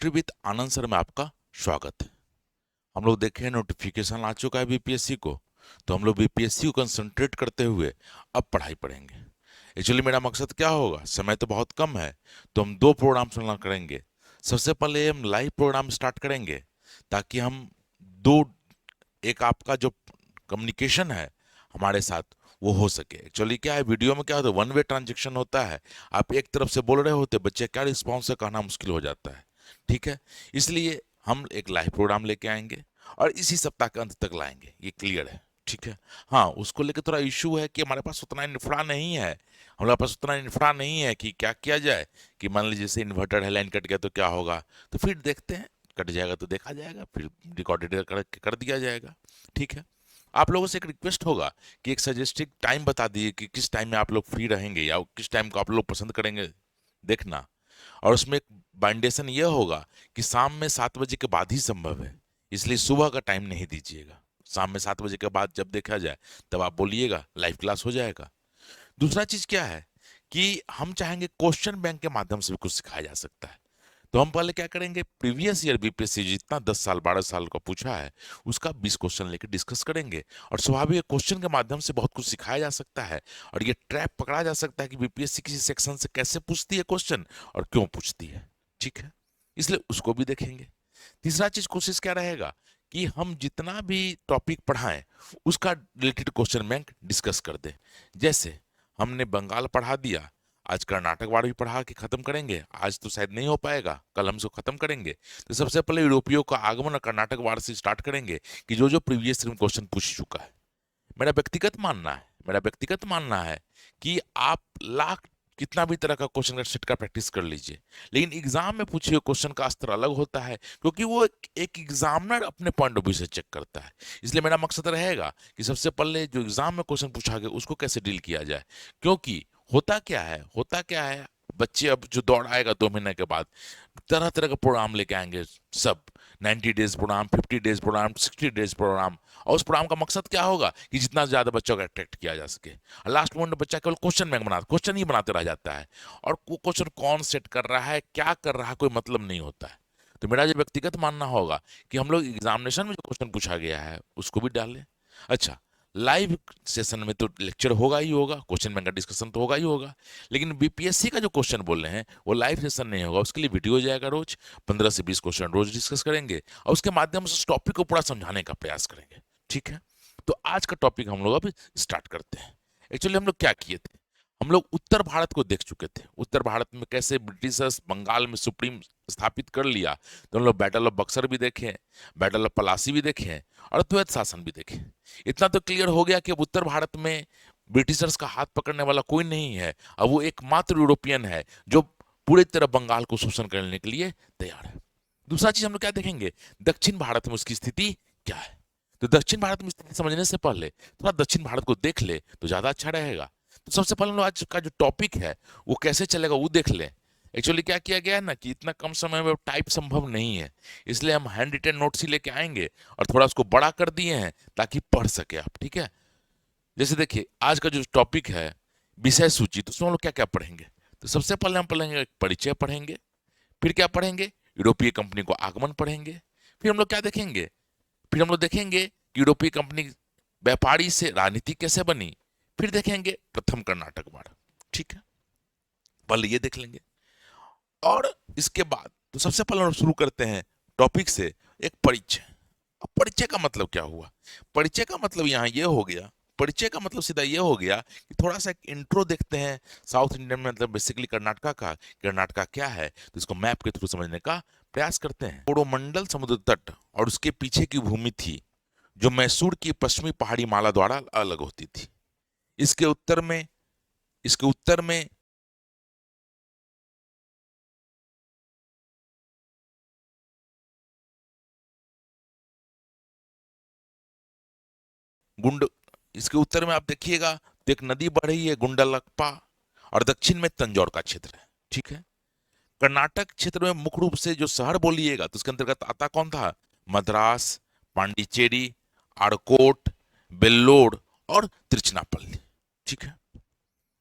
History with Anand sir में आपका स्वागत है। हम लोग देखें नोटिफिकेशन आ चुका है बीपीएससी को, तो हम लोग बीपीएससी को कंसंट्रेट करते हुए अब पढ़ाई पढ़ेंगे। एक्चुअली मेरा मकसद क्या होगा, समय तो बहुत कम है, तो हम दो प्रोग्राम चलना करेंगे। सबसे पहले हम लाइव प्रोग्राम स्टार्ट करेंगे ताकि हम दो एक आपका जो कम्युनिकेशन है हमारे साथ वो हो सके। एक्चुअली क्या है, वीडियो में क्या होता है, वन वे ट्रांजेक्शन होता है। आप एक तरफ से बोल रहे होते, बच्चे क्या रिस्पॉन्स है कहना मुश्किल हो जाता है। ठीक है, इसलिए हम एक लाइव प्रोग्राम लेके आएंगे और इसी सप्ताह के अंत तक लाएंगे, ये क्लियर है। ठीक है, हाँ, उसको लेकर थोड़ा इशू है कि हमारे पास उतना इंफ्रा नहीं है। हमारे पास उतना इंफ्रा नहीं है कि क्या किया जाए। कि मान लीजिए जैसे इन्वर्टर है, लाइन कट गया तो क्या होगा, तो फिर देखते हैं। कट जाएगा तो देखा जाएगा, फिर रिकॉर्डेड कर दिया जाएगा। ठीक है, आप लोगों से एक रिक्वेस्ट होगा कि एक सजेस्टेड टाइम बता दीजिए कि किस टाइम में आप लोग फ्री रहेंगे या किस टाइम को आप लोग पसंद करेंगे देखना। और उसमें एक बाइंडेशन यह होगा कि शाम में 7 बजे के बाद ही संभव है, इसलिए सुबह का टाइम नहीं दीजिएगा। शाम में 7 बजे के बाद जब देखा जाए तब आप बोलिएगा, लाइव क्लास हो जाएगा। दूसरा चीज क्या है कि हम चाहेंगे क्वेश्चन बैंक के माध्यम से भी कुछ सिखाया जा सकता है। तो हम पहले क्या करेंगे, प्रीवियस ईयर बीपीएससी जितना 10 साल 12 साल का पूछा है उसका 20 क्वेश्चन लेकर डिस्कस करेंगे। और स्वाभाविक क्वेश्चन के माध्यम से बहुत कुछ सिखाया जा सकता है और ये ट्रैप पकड़ा जा सकता है कि बीपीएससी किसी सेक्शन से कैसे पूछती है क्वेश्चन और क्यों पूछती है। ठीक है, इसलिए उसको भी देखेंगे। तीसरा चीज कोशिश क्या रहेगा कि हम जितना भी टॉपिक पढ़ाएं उसका रिलेटेड क्वेश्चन बैंक डिस्कस कर दें। जैसे हमने बंगाल पढ़ा दिया, आज कर्नाटक वार भी पढ़ा के खत्म करेंगे। आज तो शायद नहीं हो पाएगा, कल हम इसको खत्म करेंगे। तो सबसे पहले यूरोपियों का आगमन और कर्नाटक वार से स्टार्ट करेंगे कि जो जो प्रीवियस क्वेश्चन पूछ चुका है। मेरा व्यक्तिगत मानना है कि आप लाख कितना भी तरह का क्वेश्चन का सेट का प्रैक्टिस कर लीजिए, लेकिन एग्जाम में पूछे हुए क्वेश्चन का स्तर अलग होता है, क्योंकि वो एक एग्जामिनर अपने पॉइंट ऑफ व्यू से चेक करता है। इसलिए मेरा मकसद रहेगा कि सबसे पहले जो एग्जाम में क्वेश्चन पूछा गया उसको कैसे डील किया जाए। क्योंकि होता क्या है, बच्चे अब जो दौड़ आएगा 2 महीने के बाद तरह तरह का प्रोग्राम लेके आएंगे। सब 90 days programme, 50 days programme, 60 days programme. और उस प्रोग्राम का मकसद क्या होगा कि जितना ज्यादा बच्चों को अट्रैक्ट किया जा सके। और लास्ट मोमेंट बच्चा केवल क्वेश्चन ही बनाते रह जाता है और वो क्वेश्चन कौन सेट कर रहा है, क्या कर रहा है, कोई मतलब नहीं होता है। तो मेरा जो व्यक्तिगत मानना होगा कि हम लोग एग्जामिनेशन में जो क्वेश्चन पूछा गया है उसको भी डालें। अच्छा, लाइव सेशन में तो लेक्चर होगा ही होगा, क्वेश्चन बैंक का डिस्कशन तो होगा ही होगा, लेकिन बीपीएससी का जो क्वेश्चन बोल रहे हैं वो लाइव सेशन नहीं होगा। उसके लिए वीडियो जाएगा, रोज 15 से 20 क्वेश्चन रोज डिस्कस करेंगे और उसके माध्यम से उस टॉपिक को पूरा समझाने का प्रयास करेंगे। ठीक है, तो आज का टॉपिक हम लोग अब स्टार्ट करते हैं। एक्चुअली हम लोग क्या किए थे, हम लोग उत्तर भारत को देख चुके थे। उत्तर भारत में कैसे ब्रिटिशर्स बंगाल में सुप्रीम स्थापित कर लिया। तो हम लोग बैटल ऑफ बक्सर भी देखे, बैटल ऑफ पलासी भी देखे और अद्वैत शासन भी देखे। इतना तो क्लियर हो गया कि अब उत्तर भारत में ब्रिटिशर्स का हाथ पकड़ने वाला कोई नहीं है। अब वो एकमात्र यूरोपियन है जो पूरी तरह बंगाल को शोषण करने के लिए तैयार है। दूसरा चीज हम लोग क्या देखेंगे, दक्षिण भारत में उसकी स्थिति क्या है। तो दक्षिण भारत में स्थिति समझने से पहले थोड़ा दक्षिण भारत को देख ले तो ज्यादा अच्छा रहेगा। तो सबसे पहले हम लोग आज का जो टॉपिक है वो कैसे चलेगा वो देख ले। एक्चुअली क्या किया गया है ना कि इतना कम समय में टाइप संभव नहीं है, इसलिए हम हैंड रिटन नोट्स ही लेके आएंगे और थोड़ा उसको बड़ा कर दिए हैं ताकि पढ़ सके आप। ठीक है, जैसे देखिए आज का जो टॉपिक है विषय सूची, तो उसमें हम लोग क्या क्या पढ़ेंगे। तो सबसे पहले हम पढ़ेंगे एक परिचय पढ़ेंगे, फिर क्या पढ़ेंगे, यूरोपीय कंपनी को आगमन पढ़ेंगे। फिर हम लोग क्या देखेंगे, फिर हम लोग देखेंगे कि यूरोपीय कंपनी व्यापारी से राजनीति कैसे बनी। फिर देखेंगे प्रथम कर्नाटक वार। ठीक है, पहले ये देख लेंगे। और इसके बाद तो सबसे पहले हम शुरू करते हैं टॉपिक से, एक परिचय। अब परिचय का मतलब क्या हुआ, परिचय का मतलब यहाँ ये हो गया, परिचय का मतलब सीधा ये हो गया कि थोड़ा सा एक इंट्रो देखते हैं साउथ इंडियन में, मतलब बेसिकली कर्नाटका का, कर्नाटका क्या है, तो इसको मैप के थ्रू समझने का प्रयास करते हैं। कोरोमंडल समुद्र तट और उसके पीछे की भूमि थी जो मैसूर की पश्चिमी पहाड़ी माला द्वारा अलग होती थी। इसके उत्तर में इसके उत्तर में गुंड इसके उत्तर में आप देखिएगा तो एक नदी बह रही है गुंडलकपा, और दक्षिण में तंजौर का क्षेत्र है। ठीक है, कर्नाटक क्षेत्र में मुख्य रूप से जो शहर बोलिएगा तो उसके अंतर्गत आता कौन था, मद्रास, पांडिचेरी, आरकोट, बेल्लोर और तिरुचिरापल्ली। ठीक है,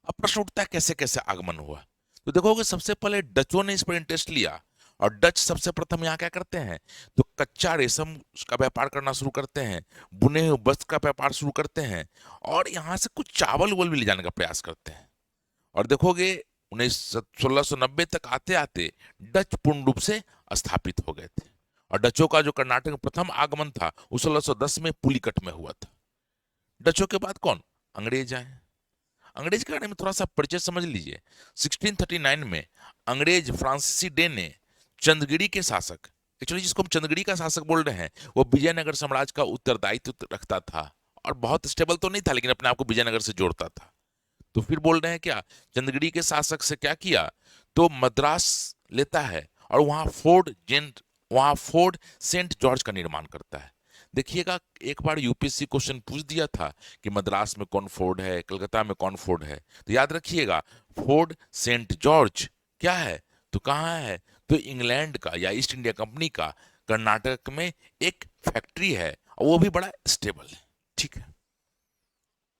अब प्रश्न उठता है कैसे कैसे आगमन हुआ। तो देखोगे सबसे पहले डचों ने इस पर इंटरेस्ट लिया और डच सबसे प्रथम यहाँ क्या करते हैं, तो कच्चा रेशम का व्यापार करना शुरू करते हैं, बुने हुए वस्त्र का व्यापार शुरू करते हैं, और यहाँ से कुछ चावल वोल भी ले जाने का प्रयास करते हैं। और देखोगे 1690 तक आते आते डच पूर्ण रूप से स्थापित हो गए थे। और डचों का जो कर्नाटक में प्रथम आगमन था वो 1610 में पुलिकट में हुआ था। डचों के बाद कौन, अंग्रेज आए। अंग्रेज के बारे में थोड़ा सा परिचय समझ लीजिए। 1639 में अंग्रेज फ्रांसीसी डे ने चंद्रगिरी के शासक, एक्चुअली जिसको हम चंद्रगिरी का शासक बोल रहे हैं, वो विजयनगर साम्राज्य का उत्तरदायित्व रखता था, और बहुत स्टेबल तो नहीं था लेकिन अपने आप को विजयनगर से जोड़ता था। तो फिर बोल रहे हैं क्या, चंद्रगिरी के शासक से क्या किया, तो मद्रास लेता है और वहां फोर्ट सेंट जॉर्ज का निर्माण करता है। देखिएगा, एक बार यूपीएससी क्वेश्चन पूछ दिया था कि मद्रास में कौन फोर्ट है, कलकत्ता में कौन फोर्ट है, तो याद रखिएगा फोर्ट सेंट जॉर्ज क्या है, तो कहाँ है, तो इंग्लैंड का या ईस्ट इंडिया कंपनी का कर्नाटक में एक फैक्ट्री है, और वो भी बड़ा स्टेबल है। ठीक है,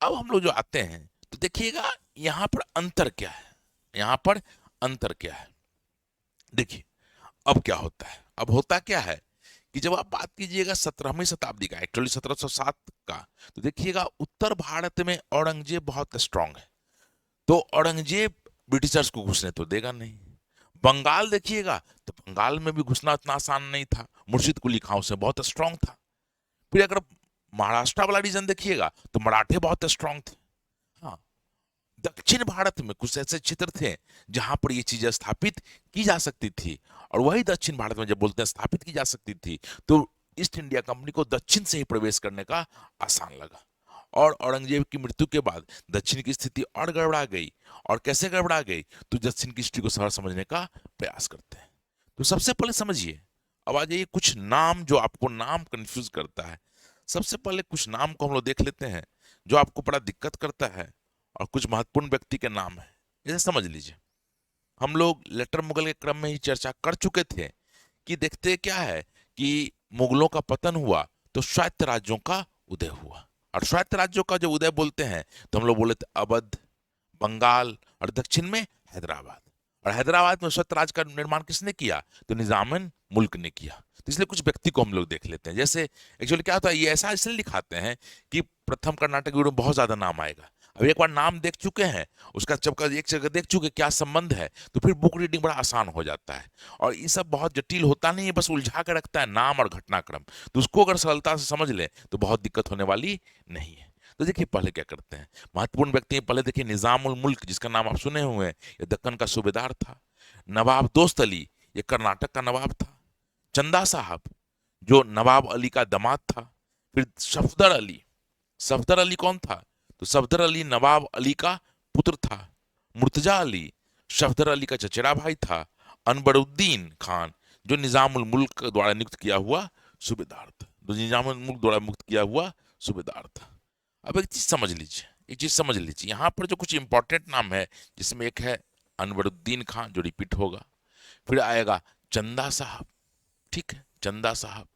अब हम लोग जो आते हैं तो देखिएगा यहां पर अंतर क्या है, यहां पर अंतर क्या है। देखिए अब क्या होता है, अब होता क्या है कि जब आप बात कीजिएगा 17वीं शताब्दी का, एक्चुअली 1707 का, तो देखिएगा उत्तर भारत में औरंगजेब बहुत स्ट्रांग है, तो औरंगजेब ब्रिटिशर्स को घुसने तो देगा नहीं। बंगाल देखिएगा तो बंगाल में भी घुसना इतना आसान नहीं था, मुर्शिद कुली खां से बहुत स्ट्रांग था। फिर अगर महाराष्ट्र वाला रीजन देखिएगा तो मराठे बहुत स्ट्रांग थे। हाँ, दक्षिण भारत में कुछ ऐसे क्षेत्र थे जहां पर ये चीजें स्थापित की जा सकती थी, और वही दक्षिण भारत में जब बोलते हैं स्थापित की जा सकती थी, तो ईस्ट इंडिया कंपनी को दक्षिण से ही प्रवेश करने का आसान लगा। और औरंगजेब की मृत्यु के बाद दक्षिण की स्थिति और गड़बड़ा गई। और कैसे गड़बड़ा गई, तो दक्षिण की हिस्ट्री को सरल समझने का प्रयास करते हैं। तो सबसे पहले समझिए, अब आ जाइए कुछ नाम जो आपको नाम कंफ्यूज करता है। सबसे पहले कुछ नाम को हम लोग देख लेते हैं जो आपको बड़ा दिक्कत करता है, और कुछ महत्वपूर्ण व्यक्ति के नाम है। जैसे समझ लीजिए, हम लोग लेटर मुगल के क्रम में ही चर्चा कर चुके थे कि देखते क्या है कि मुगलों का पतन हुआ तो स्वायत्त राज्यों का उदय हुआ। और स्वायत्त राज्यों का जो उदय बोलते हैं तो हम लोग बोले थे अवध, बंगाल, और दक्षिण में हैदराबाद। और हैदराबाद में स्वायत्त राज्य का निर्माण किसने किया, तो निजामुन मुल्क ने किया। तो इसलिए कुछ व्यक्ति को हम लोग देख लेते हैं। जैसे एक्चुअली क्या होता है, ये ऐसा इसलिए लिखाते हैं कि प्रथम कर्नाटक में बहुत ज्यादा नाम आएगा। अब एक बार नाम देख चुके हैं, उसका जब का एक जगह देख चुके क्या संबंध है, तो फिर बुक रीडिंग बड़ा आसान हो जाता है। और ये सब बहुत जटिल होता नहीं है, बस उलझा कर रखता है नाम और घटनाक्रम। तो उसको अगर सरलता से समझ ले तो बहुत दिक्कत होने वाली नहीं है। तो देखिए पहले क्या करते हैं, महत्वपूर्ण व्यक्ति पहले देखिए निजामुल मुल्क, जिसका नाम आप सुने हुए हैं, ये दक्कन का सूबेदार था। नवाब दोस्त अली, ये कर्नाटक का नवाब था। चंदा साहब, जो नवाब अली का दामाद था। फिर सफदर अली, सफदर अली कौन था, तो सफदर अली नवाब अली का पुत्र था। मुर्तजा अली, सफदर अली का चचेरा भाई था। अनबरुद्दीन खान, जो निजामुल मुल्क द्वारा नियुक्त किया हुआ सूबेदार था, जो निजामुल मुल्क द्वारा मुक्त किया हुआ सूबेदार था। अब एक चीज समझ लीजिए, एक चीज समझ लीजिए, यहाँ पर जो कुछ इंपॉर्टेंट नाम है, जिसमें एक है अनवरुद्दीन खान जो रिपीट होगा, फिर आएगा चंदा साहब, ठीक है, चंदा साहब।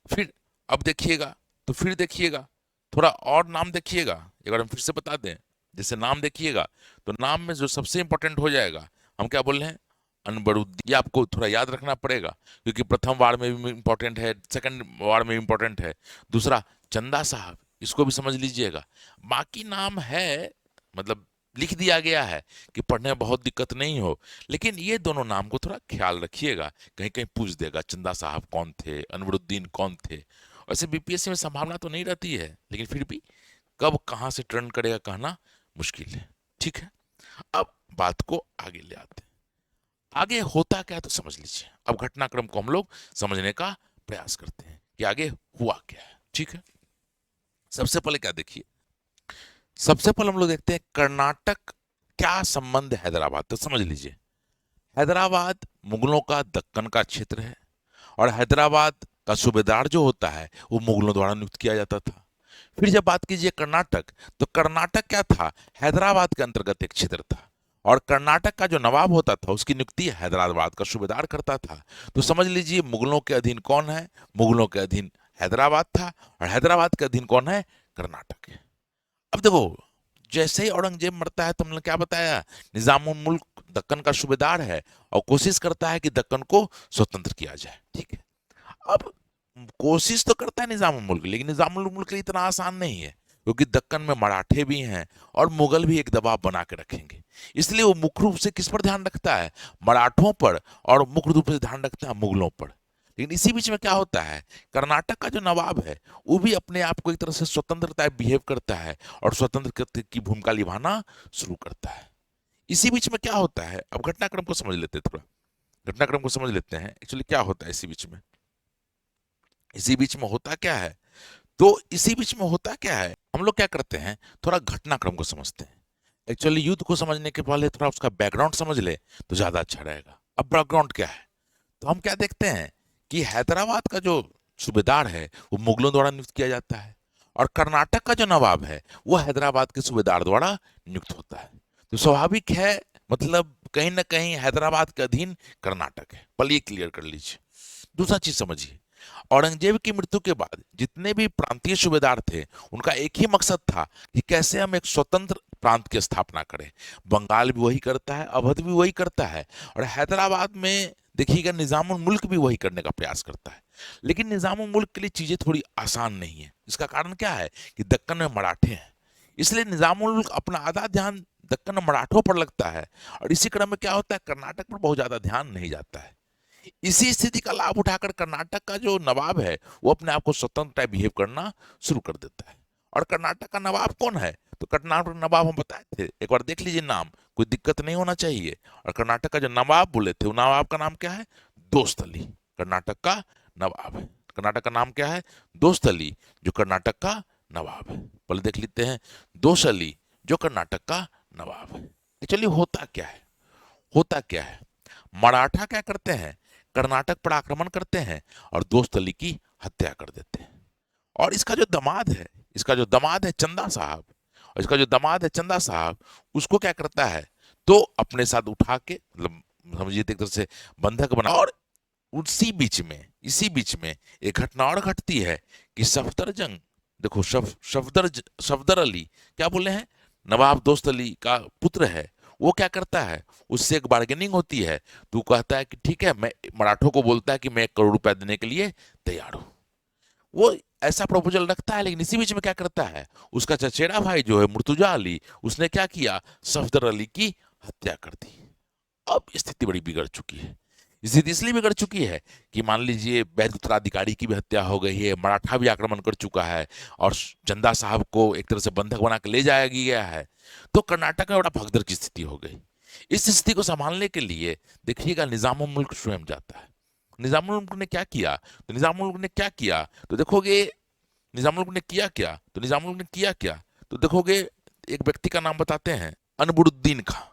फिर अब देखिएगा, तो फिर देखिएगा थोड़ा और नाम देखिएगा, एक बार हम फिर से बता दें। जैसे नाम देखिएगा तो नाम में जो सबसे इंपॉर्टेंट हो जाएगा, हम क्या बोल रहे हैं, अनबरुद्दीन। ये आपको थोड़ा याद रखना पड़ेगा, क्योंकि प्रथम वार में भी इंपॉर्टेंट है, सेकंड वार में भी इंपॉर्टेंट है। दूसरा चंदा साहब, इसको भी समझ लीजिएगा। बाकी नाम है, मतलब लिख दिया गया है कि पढ़ने में बहुत दिक्कत नहीं हो, लेकिन ये दोनों नाम को थोड़ा ख्याल रखिएगा, कहीं कहीं पूछ देगा चंदा साहब कौन थे, अनवरुद्दीन कौन थे। वैसे बीपीएससी में संभावना तो नहीं रहती है, लेकिन फिर भी कब कहाँ से टर्न करेगा कहना मुश्किल है। ठीक है, अब बात को आगे ले आते हैं। आगे होता क्या है तो समझ लीजिए। अब घटनाक्रम को हम लोग समझने का प्रयास करते हैं कि आगे हुआ क्या है। ठीक है, सबसे पहले क्या देखिए, सबसे पहले हम लोग देखते हैं कर्नाटक क्या संबंध है हैदराबाद, तो समझ लीजिए। हैदराबाद मुगलों का दक्कन का क्षेत्र है, और हैदराबाद का सूबेदार जो होता है वो मुगलों द्वारा नियुक्त किया जाता था। फिर जब बात कीजिए कर्नाटक, तो कर्नाटक क्या था, हैदराबाद के अंतर्गत एक क्षेत्र था, और कर्नाटक का जो नवाब होता था उसकी नियुक्ति हैदराबाद का सूबेदार करता था। तो समझ लीजिए मुगलों के अधीन कौन है, मुगलों के अधीन हैदराबाद था, और हैदराबाद के अधीन कौन है, कर्नाटक है। अब देखो, जैसे ही औरंगजेब मरता है तो हमने क्या बताया, निजामुल मुल्क दक्कन का सूबेदार है और कोशिश करता है कि दक्कन को स्वतंत्र किया जाए। ठीक है, अब कोशिश तो करता है निजामुल मुल्क, लेकिन निजामुल मुल्क के लिए इतना आसान नहीं है, क्योंकि दक्कन में मराठे भी हैं और मुगल भी एक दबाव बना के रखेंगे। इसलिए वो मुख्य रूप से किस पर ध्यान रखता है? मराठों पर, और मुख्य रूप से ध्यान रखता है मुगलों पर। लेकिन इसी बीच में क्या होता है, कर्नाटक का जो नवाब है वो भी अपने आप को एक तरह से स्वतंत्रता बिहेव करता है और स्वतंत्र की भूमिका निभाना शुरू करता है। इसी बीच में क्या होता है, अब घटनाक्रम को समझ लेते हैं, थोड़ा घटनाक्रम को समझ लेते हैं। एक्चुअली क्या होता है इसी बीच में, इसी बीच में होता क्या है, तो इसी बीच में होता क्या है, हम लोग क्या करते हैं, थोड़ा घटनाक्रम को समझते हैं। एक्चुअली युद्ध को समझने के पहले थोड़ा उसका बैकग्राउंड समझ ले तो ज्यादा अच्छा रहेगा। अब बैकग्राउंड क्या है, तो हम क्या देखते हैं कि हैदराबाद का जो सूबेदार है वो मुगलों द्वारा नियुक्त किया जाता है, और कर्नाटक का जो नवाब है वो हैदराबाद के सूबेदार द्वारा नियुक्त होता है। तो स्वाभाविक है, मतलब कहीं ना कहीं हैदराबाद के अधीन कर्नाटक है। पहले ये क्लियर कर लीजिए। दूसरा चीज समझिए, औरंगजेब की मृत्यु के बाद जितने भी प्रांतीय सूबेदार थे उनका एक ही मकसद था कि कैसे हम एक स्वतंत्र प्रांत की स्थापना करें। बंगाल भी वही करता है, अवध भी वही करता है, और हैदराबाद में देखिएगा निजामुल मुल्क भी वही करने का प्रयास करता है। लेकिन निजामुल मुल्क के लिए चीजें थोड़ी आसान नहीं है। इसका कारण क्या है कि दक्कन में मराठे हैं, इसलिए निजामुल मुल्क अपना आधा ध्यान दक्कन में मराठों पर लगता है, और इसी क्रम में क्या होता है, कर्नाटक पर बहुत ज्यादा ध्यान नहीं जाता है। इसी स्थिति का लाभ उठाकर कर्नाटक का जो नवाब है वो अपने आप को स्वतंत्र टाइप बिहेव करना शुरू कर देता है। और कर्नाटक का नवाब कौन है, तो कर्नाटक का नवाब हम बताए थे, एक बार देख लीजिए नाम, कोई दिक्कत नहीं होना चाहिए। और कर्नाटक का जो नवाब बोले थे वो नवाब का नाम क्या है, दोस्त अली। कर्नाटक का नवाब है, कर्नाटक का नाम क्या है, दोस्त अली, जो कर्नाटक का नवाब है। पहले देख लेते हैं, दोस्त अली जो कर्नाटक का नवाब है। चलिए होता क्या है, होता क्या है, मराठा क्या करते हैं, कर्नाटक पर आक्रमण करते हैं और दोस्त अली की हत्या कर देते हैं। और इसका जो दामाद है, इसका जो दामाद है चंदा साहब, और इसका जो दामाद है चंदा साहब, उसको क्या करता है, तो अपने साथ उठा के, मतलब समझिए एक तरह से बंधक बना। और उसी बीच में, इसी बीच में एक घटना और घटती है कि सफदरजंग, देखो सफदर अली क्या बोले हैं, नवाब दोस्त अली का पुत्र है, वो क्या करता है, उससे एक बार्गेनिंग होती है। तू कहता है कि ठीक है, मैं मराठों को बोलता है कि मैं 1 करोड़ रुपया देने के लिए तैयार हूं। वो ऐसा प्रपोजल रखता है, लेकिन इसी बीच में क्या करता है, उसका चचेरा भाई जो है मुर्तुजा अली, उसने क्या किया, सफदर अली की हत्या कर दी। अब स्थिति बड़ी बिगड़ चुकी है। स्थिति इसलिए बिगड़ चुकी है कि मान लीजिए वैद्य उत्तराधिकारी की भी हत्या हो गई है, मराठा भी आक्रमण कर चुका है, और चंदा साहब को एक तरह से बंधक बना के ले जाया गया है। तो कर्नाटक में बड़ा भगदड़ की स्थिति हो गई। इस स्थिति को संभालने के लिए देखिएगा निजामुल मुल्क स्वयं जाता है। निजामुल मुल्क ने क्या किया, तो निजामुल मुल्क ने क्या किया, तो देखोगे निजामुल मुल्क ने किया क्या, तो निजामुल मुल्क ने किया क्या, तो देखोगे एक व्यक्ति का नाम बताते हैं, अनबुरुद्दीन का,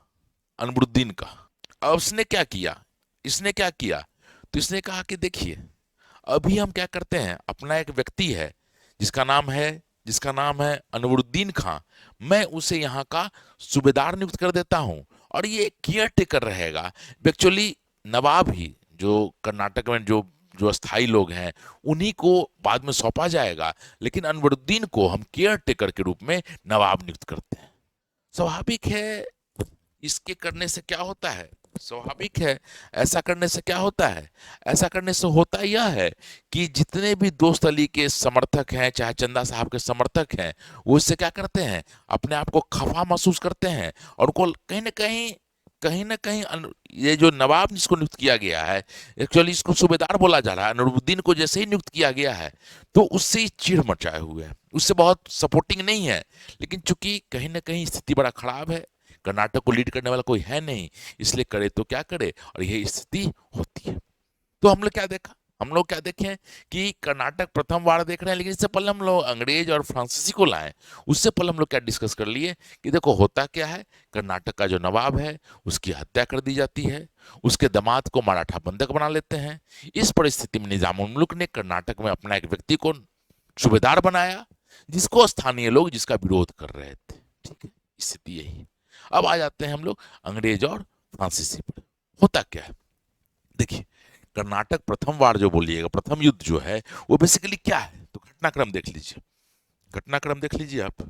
अनबुरुद्दीन का। अब उसने क्या किया, इसने क्या किया, तो इसने कहा कि देखिए अभी हम क्या करते हैं, अपना एक व्यक्ति है जिसका नाम है अनवरुद्दीन खां, मैं उसे यहाँ का सूबेदार नियुक्त कर देता हूँ, और ये केयर टेकर रहेगा। एक्चुअली नवाब ही, जो कर्नाटक में जो जो अस्थाई लोग हैं उन्हीं को बाद में सौंपा जाएगा, लेकिन अनवरुद्दीन को हम केयर टेकर के रूप में नवाब नियुक्त करते हैं। स्वाभाविक है, इसके करने से क्या होता है, स्वाभाविक है, ऐसा करने से क्या होता है, ऐसा करने से होता यह है कि जितने भी दोस्त अली के समर्थक हैं, चाहे चंदा साहब के समर्थक हैं, वो इससे क्या करते हैं, अपने आप को खफा महसूस करते हैं, और उनको कहीं ना कहीं ये जो नवाब जिसको नियुक्त किया गया है, एक्चुअली इसको सूबेदार बोला जा रहा है, नूरुद्दीन को जैसे ही नियुक्त किया गया है तो उससे ही चिढ़ मचाए हुए है, उससे बहुत सपोर्टिंग नहीं है। लेकिन चूंकि कहीं ना कहीं स्थिति बड़ा खराब है, कर्नाटक को लीड करने वाला कोई है नहीं, इसलिए करे तो क्या करे, और यही स्थिति होती है। तो हम लोग क्या देखें कि कर्नाटक प्रथम बार देख रहे हैं, लेकिन इससे पहले हम लोग अंग्रेज और फ्रांसीसी को लाए। उससे पहले हम लोग क्या डिस्कस कर लिए कि देखो होता क्या है, कर्नाटक का जो नवाब है उसकी हत्या कर दी जाती है, उसके दामाद को मराठा बंधक बना लेते हैं। इस परिस्थिति में निजामुल मुल्क ने कर्नाटक में अपना एक व्यक्ति को सूबेदार बनाया, जिसको स्थानीय लोग जिसका विरोध कर रहे थे। ठीक है, स्थिति यही है। अब आ जाते हैं हम लोग अंग्रेज और फ्रांसीसी पर। होता क्या है, देखिए कर्नाटक प्रथम वार जो बोलिएगा, प्रथम युद्ध जो है वो बेसिकली क्या है, तो घटनाक्रम देख लीजिए, घटनाक्रम देख लीजिए आप,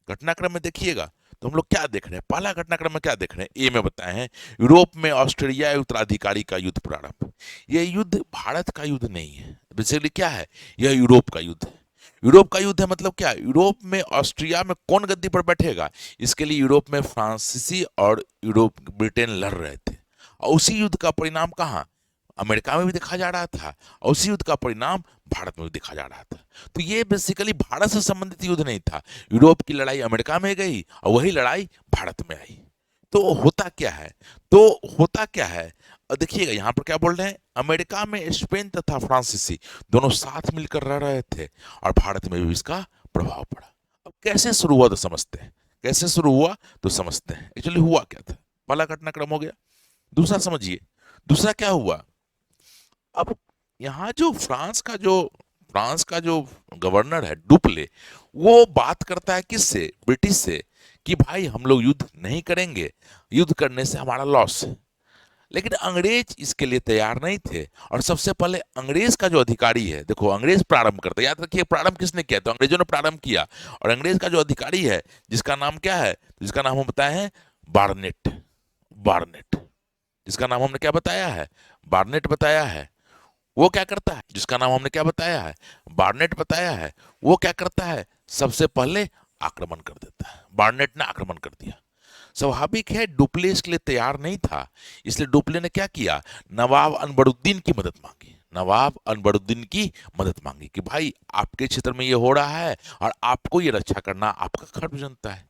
घटनाक्रम में देखिएगा तो हम लोग क्या देख रहे हैं, पहला घटनाक्रम में क्या देख रहे हैं, ए में बताए हैं, यूरोप में ऑस्ट्रेलियाई उत्तराधिकारी का युद्ध प्रारंभ। यह युद्ध भारत का युद्ध नहीं है, बेसिकली क्या है, यह यूरोप का युद्ध है। यूरोप का युद्ध है मतलब क्या, यूरोप में ऑस्ट्रिया में कौन गद्दी पर बैठेगा, इसके लिए यूरोप में फ्रांसीसी और यूरोप ब्रिटेन लड़ रहे थे। और उसी युद्ध का परिणाम कहाँ, अमेरिका में भी देखा जा रहा था, और उसी युद्ध का परिणाम भारत में भी देखा जा रहा था। तो ये बेसिकली भारत से संबंधित युद्ध नहीं था, यूरोप की लड़ाई अमेरिका में गई और वही लड़ाई भारत में आई। तो होता क्या है, तो होता क्या है, देखिएगा यहाँ पर क्या बोल रहे हैं, अमेरिका में स्पेन तथा फ्रांसीसी दोनों साथ मिलकर रह रहे थे और भारत में भी इसका प्रभाव पड़ा। अब कैसे शुरू हुआ तो समझते हैं, कैसे शुरू हुआ तो समझते हैं, एक्चुअली हुआ क्या था। पहला घटनाक्रम हो गया, दूसरा समझिए, दूसरा क्या हुआ। अब यहाँ जो फ्रांस का जो गवर्नर है डुप्ले, वो बात करता है किससे, ब्रिटिश से, कि भाई हम लोग युद्ध नहीं करेंगे, युद्ध करने से हमारा लॉस है। लेकिन अंग्रेज इसके लिए तैयार नहीं थे, और सबसे पहले अंग्रेज का जो अधिकारी है, देखो अंग्रेज प्रारंभ करता है, याद रखिए प्रारंभ किसने किया, तो अंग्रेजों ने प्रारंभ किया। और अंग्रेज का जो अधिकारी है, जिसका नाम क्या है, जिसका नाम हम बताए हैं बार्नेट, बार्नेट, जिसका नाम हमने क्या बताया है, बार्नेट बताया है। वो क्या करता है, जिसका नाम हमने क्या बताया है, बार्नेट बताया है, वो क्या करता है, सबसे पहले आक्रमण कर देता है। बार्नेट ने आक्रमण कर दिया। स्वाभाविक है डुप्ले इसके लिए तैयार नहीं था, इसलिए डुप्ले ने क्या किया, नवाब अनवरुद्दीन की मदद मांगी, नवाब अनवरुद्दीन की मदद मांगी कि भाई आपके क्षेत्र में ये हो रहा है और आपको ये रक्षा करना आपका कर्तव्य जनता है।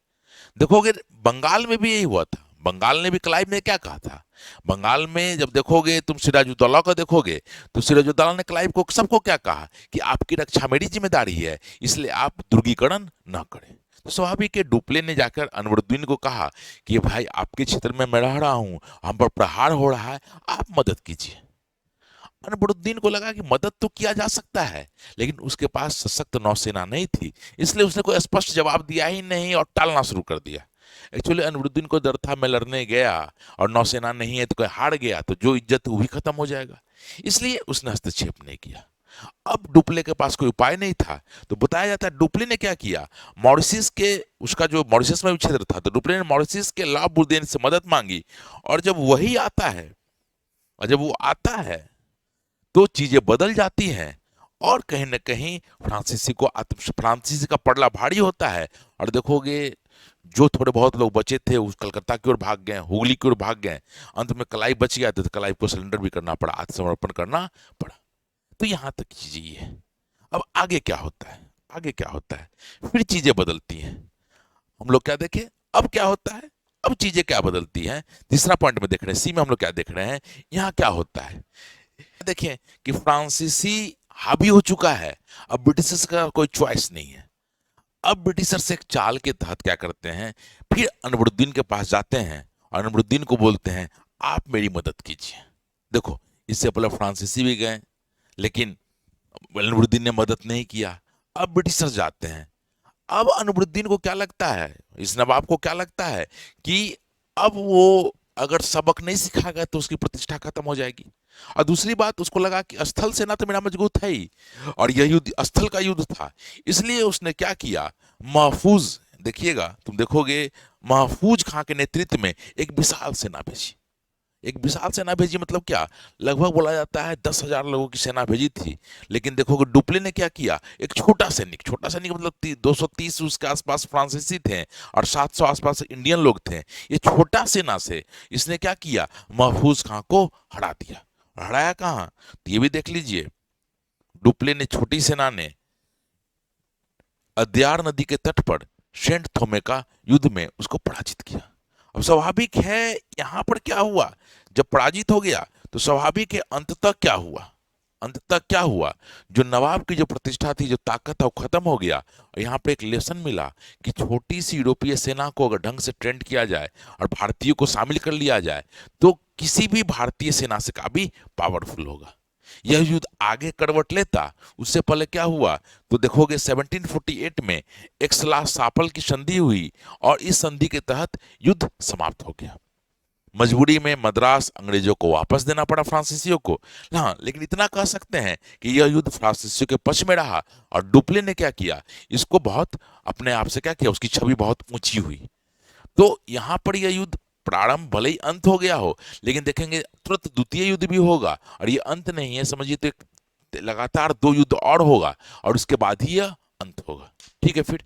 देखोगे बंगाल में भी यही हुआ था, बंगाल ने भी क्लाइव में क्या कहा था, बंगाल में जब देखोगे तुम सिराजुद्दौला को देखोगे, तो सिराजुद्दौला ने क्लाइव को सबको क्या कहा कि आपकी रक्षा मेरी जिम्मेदारी है, इसलिए आप दुर्गीकरण न करें। तो स्वाभाविक है डुप्ले ने जाकर अनवरुद्दीन को कहा कि भाई आपके क्षेत्र में मैं रह रहा हूं, हम पर प्रहार हो रहा है, आप मदद कीजिए। अनवरुद्दीन को लगा कि मदद तो किया जा सकता है, लेकिन उसके पास सशक्त नौसेना नहीं थी, इसलिए उसने कोई स्पष्ट जवाब दिया ही नहीं और टालना शुरू कर दिया। एक्चुअली अनवरुद्दीन को डर था मैं लड़ने गया और नौसेना नहीं है तो कोई हार गया तो जो इज्जत वो भी खत्म हो जाएगा, इसलिए उसने हस्तक्षेप नहीं किया। अब डुप्ले के पास कोई उपाय नहीं था, तो बताया जाता है डुप्ले ने क्या किया, मॉरिशस के, उसका जो मॉरिशस में भी क्षेत्र था, तो डुप्ले ने मॉरिशस के ला बुर्देन से मदद मांगी। और जब वही आता है, और जब वो आता है तो चीजें बदल जाती हैं, और कहीं ना कहीं फ्रांसीसी का पड़ला भारी होता है। और देखोगे जो थोड़े बहुत लोग बचे थे उस कलकत्ता की ओर भाग गए, हुगली की ओर भाग गए, अंत में क्लाइव बच गया, तो क्लाइव को सरेंडर भी करना पड़ा, आत्मसमर्पण करना पड़ा। तो यहां तक चीजें ये है। अब आगे क्या होता है, आगे क्या होता है, फिर चीजें बदलती हैं। हम लोग क्या देखें, अब क्या होता है, अब चीजें क्या बदलती हैं, तीसरा पॉइंट में देख रहे हैं, सी में हम लोग क्या देख रहे हैं, यहाँ क्या होता है। देखें कि फ्रांसीसी हावी हो चुका है, अब ब्रिटिशर्स का कोई चॉइस नहीं है। अब ब्रिटिशर्स एक चाल के तहत क्या करते हैं, फिर अनवरुद्दीन के पास जाते हैं और अनवरुद्दीन को बोलते हैं आप मेरी मदद कीजिए। देखो इससे पहले फ्रांसीसी भी गए, लेकिन अनवरुद्दीन ने मदद नहीं किया। अब ब्रिटिशर्स जाते हैं, अब अनवरुद्दीन को क्या लगता है, इस नवाब को क्या लगता है कि अब वो अगर सबक नहीं सिखाएगा तो उसकी प्रतिष्ठा खत्म हो जाएगी। और दूसरी बात उसको लगा कि स्थल सेना तो मेरा मजबूत है ही, और यह युद्ध स्थल का युद्ध था, इसलिए उसने क्या किया, महफूज, देखिएगा तुम देखोगे, महफूज खां के नेतृत्व में एक विशाल सेना भेजी, एक विशाल सेना भेजी मतलब क्या, लगभग बोला जाता है 10,000 लोगों की सेना भेजी थी। लेकिन देखोगे डुप्ले ने क्या किया, एक छोटा सैनिक मतलब 230 उसके आसपास फ्रांसीसी थे और 700 आसपास इंडियन लोग थे, ये छोटा सेना से इसने क्या किया, महफूज खां को हरा दिया। हराया कहाँ, तो ये भी देख लीजिए, डुप्ले ने छोटी सेना ने अद्यार नदी के तट पर सेंट थोमे का युद्ध में उसको पराजित किया। अब स्वाभाविक है यहां पर क्या हुआ, जब पराजित हो गया तो स्वाभाविक है अंततः क्या हुआ, अंततः क्या हुआ, जो नवाब की जो प्रतिष्ठा थी, जो ताकत था, वो खत्म हो गया। और यहाँ पे एक लेसन मिला कि छोटी सी यूरोपीय सेना को अगर ढंग से ट्रेंड किया जाए और भारतीयों को शामिल कर लिया जाए तो किसी भी भारतीय सेना से काफी पावरफुल होगा। यह युद्ध आगे करवट लेता, उससे पहले क्या हुआ, तो देखोगे 1748 में एक्सला सापल की संधि हुई और इस संधि के तहत युद्ध समाप्त हो गया। मजबूरी में मद्रास अंग्रेजों को वापस देना पड़ा फ्रांसीसियों को। हाँ, लेकिन इतना कह सकते हैं कि यह युद्ध फ्रांसीसियों के पक्ष में रहा, और डुप्ले ने क्या किया, इसको बहुत अपने आप से क्या किया, उसकी छवि बहुत ऊंची हुई। तो यहाँ पर यह युद्ध प्रारंभ भले ही अंत हो गया हो, लेकिन देखेंगे तुरंत द्वितीय युद्ध भी होगा, और ये अंत नहीं है, समझिए तो एक लगातार दो युद्ध और होगा, और उसके बाद ही यह अंत होगा। ठीक है फिर